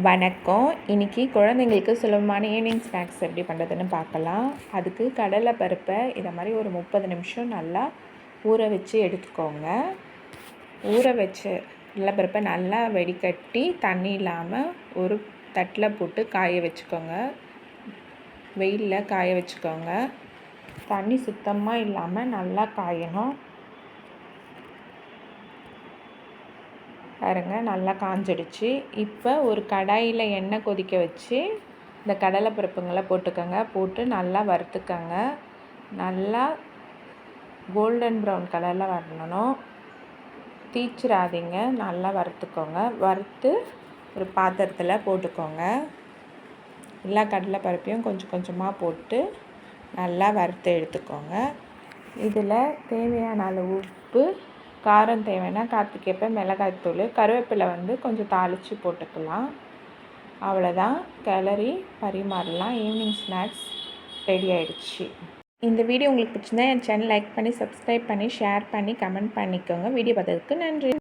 வணக்கம். இன்றைக்கி குழந்தைங்களுக்கு சுலபமான ஈவினிங் ஸ்நாக்ஸ் எப்படி பண்ணுறதுன்னு பார்க்கலாம். அதுக்கு கடலை பருப்பை இதை மாதிரி ஒரு 30 நிமிஷம் நல்லா ஊற வச்சு எடுத்துக்கோங்க. ஊற வச்ச கடலைப்பருப்பை நல்லா வடிகட்டி தண்ணி இல்லாமல் ஒரு தட்டில் போட்டு காய வச்சுக்கோங்க. வெயிலில் காய வச்சுக்கோங்க. தண்ணி சுத்தமாக இல்லாமல் நல்லா காயணும். பாருங்க, நல்லா காஞ்சிடுச்சு. இப்போ ஒரு கடாயில் எண்ணெய் கொதிக்க வச்சு இந்த கடலைப்பருப்புங்களை போட்டுக்கோங்க. போட்டு நல்லா வறுத்துக்கோங்க. நல்லா கோல்டன் ப்ரௌன் கலரில் வரணும். தீச்சிடாதீங்க, நல்லா வறுத்துக்கோங்க. வறுத்து ஒரு பாத்திரத்தில் போட்டுக்கோங்க. எல்லா கடலைப்பருப்பையும் கொஞ்சம் கொஞ்சமாக போட்டு நல்லா வறுத்து எடுத்துக்கோங்க. இதில் தேவையான அளவு உப்பு, காரம் தேவைன்னா காரத்துக்கேற்ப மிளகாய்த்தூள், கருவேப்பிலை கொஞ்சம் தாளித்து போட்டுக்கலாம். அவ்வளோதான், கிளறி பரிமாறலாம். ஈவினிங் ஸ்நாக்ஸ் ரெடி ஆகிடுச்சு. இந்த வீடியோ உங்களுக்கு பிடிச்சிருந்தா என் சேனல் லைக் பண்ணி, சப்ஸ்கிரைப் பண்ணி, ஷேர் பண்ணி, கமெண்ட் பண்ணிக்கோங்க. வீடியோ பார்த்ததுக்கு நன்றி.